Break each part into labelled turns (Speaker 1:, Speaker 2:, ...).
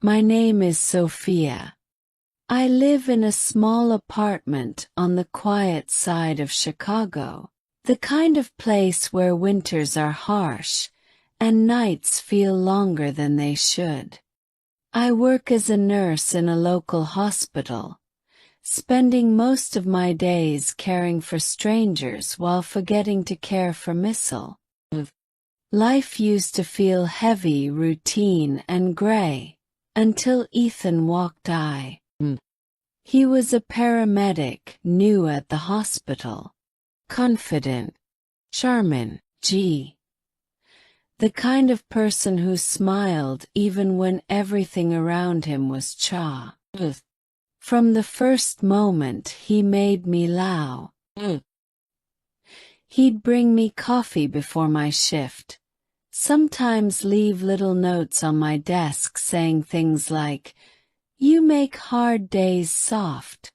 Speaker 1: My name is Sophia. I live in a small apartment on the quiet side of Chicago, the kind of place where winters are harsh and nights feel longer than they should. I work as a nurse in a local hospital, spending most of my days caring for strangers while forgetting to care for Missile. Life used to feel heavy, routine, and gray, until Ethan walked by. He was a paramedic, new at the hospital. Confident, charming, the kind of person who smiled even when everything around him was chaos. From the first moment he made me laugh. He'd bring me coffee before my shift, sometimes leave little notes on my desk saying things like, "You make hard days soft."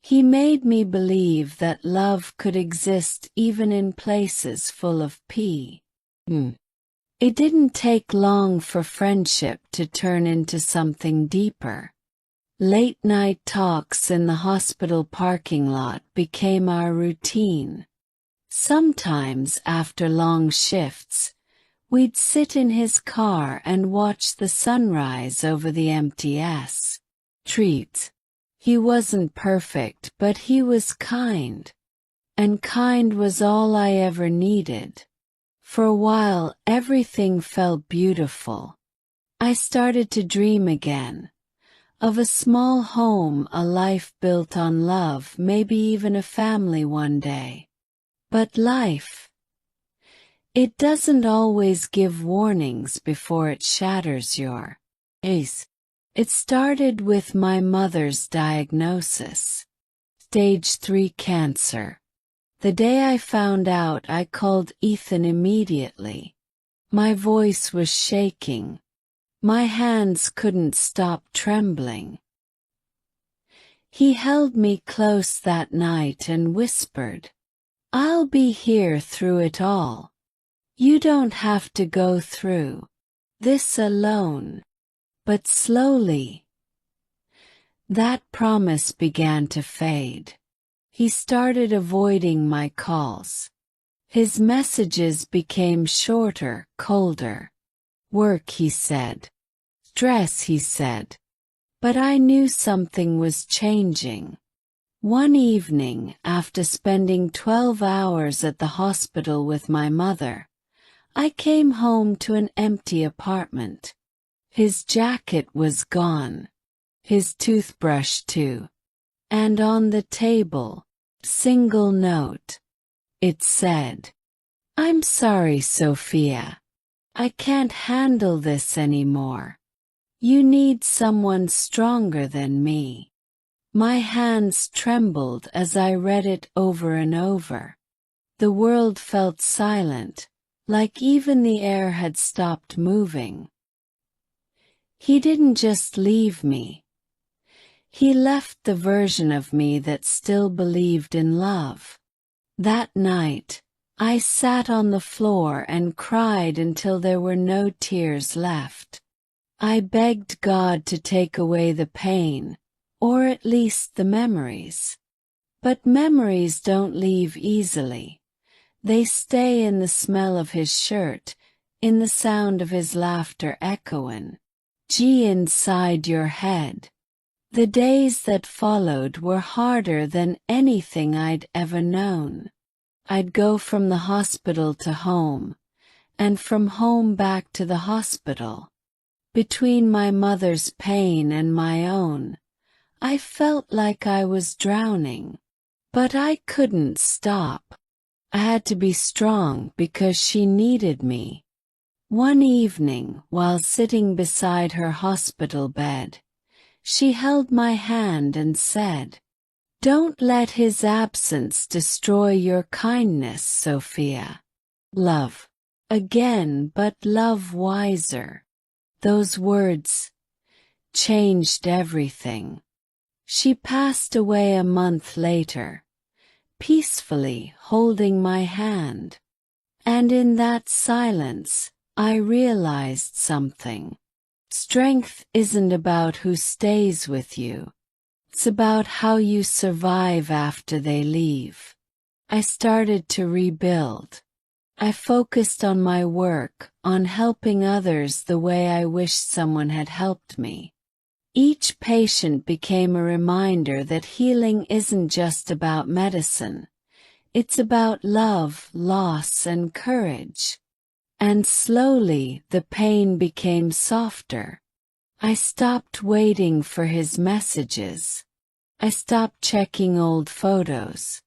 Speaker 1: He made me believe that love could exist even in places full of pee. It didn't take long for friendship to turn into something deeper. Late-night talks in the hospital parking lot became our routine. Sometimes after long shifts, we'd sit in his car and watch the sunrise over the empty streets. He wasn't perfect, but he was kind. And kind was all I ever needed. For a while, everything felt beautiful. I started to dream again. Of a small home, a life built on love, maybe even a family one day. But life, it doesn't always give warnings before it shatters your ace. It started with my mother's diagnosis. Stage 3 cancer. The day I found out, I called Ethan immediately. My voice was shaking. My hands couldn't stop trembling. He held me close that night and whispered, "I'll be here through it all. You don't have to go through this alone." But slowly, that promise began to fade. He started avoiding my calls. His messages became shorter, colder. Work, he said. Stress, he said. But I knew something was changing. One evening, after spending 12 hours at the hospital with my mother, I came home to an empty apartment. His jacket was gone. His toothbrush too. And on the table, single note. It said, "I'm sorry, Sophia. I can't handle this anymore. You need someone stronger than me." My hands trembled as I read it over and over. The world felt silent, like even the air had stopped moving. He didn't just leave me. He left the version of me that still believed in love. That night, I sat on the floor and cried until there were no tears left. I begged God to take away the pain, or at least the memories. But memories don't leave easily. They stay in the smell of his shirt, in the sound of his laughter echoing inside your head. The days that followed were harder than anything I'd ever known. I'd go from the hospital to home, and from home back to the hospital. Between my mother's pain and my own, I felt like I was drowning. But I couldn't stop. I had to be strong because she needed me. One evening, while sitting beside her hospital bed, she held my hand and said, "Don't let his absence destroy your kindness, Sophia. Love again, but love wiser." Those words changed everything. She passed away a month later, peacefully holding my hand. And in that silence, I realized something. Strength isn't about who stays with you. It's about how you survive after they leave. I started to rebuild. I focused on my work, on helping others the way I wished someone had helped me. Each patient became a reminder that healing isn't just about medicine. It's about love, loss, and courage. And slowly the pain became softer. I stopped waiting for his messages. I stopped checking old photos.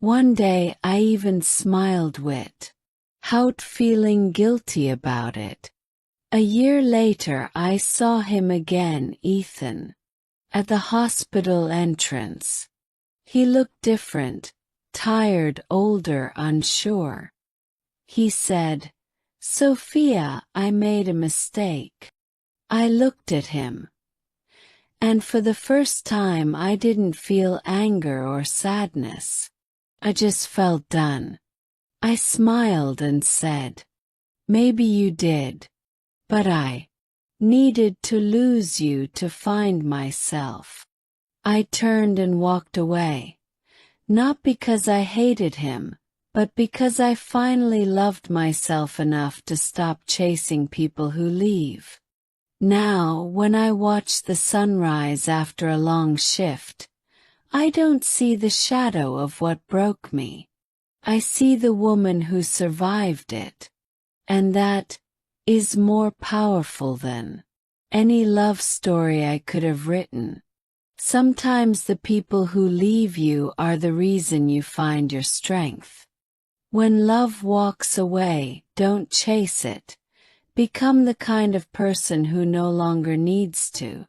Speaker 1: One day I even smiled without feeling guilty about it. A year later I saw him again, Ethan, at the hospital entrance. He looked different, tired, older, unsure. He said, "Sophia, I made a mistake." I looked at him. And for the first time I didn't feel anger or sadness. I just felt done. I smiled and said, "Maybe you did. But I needed to lose you to find myself." I turned and walked away. Not because I hated him, but because I finally loved myself enough to stop chasing people who leave. Now, when I watch the sunrise after a long shift, I don't see the shadow of what broke me. I see the woman who survived it. And that is more powerful than any love story I could have written. Sometimes the people who leave you are the reason you find your strength. When love walks away, don't chase it. Become the kind of person who no longer needs to.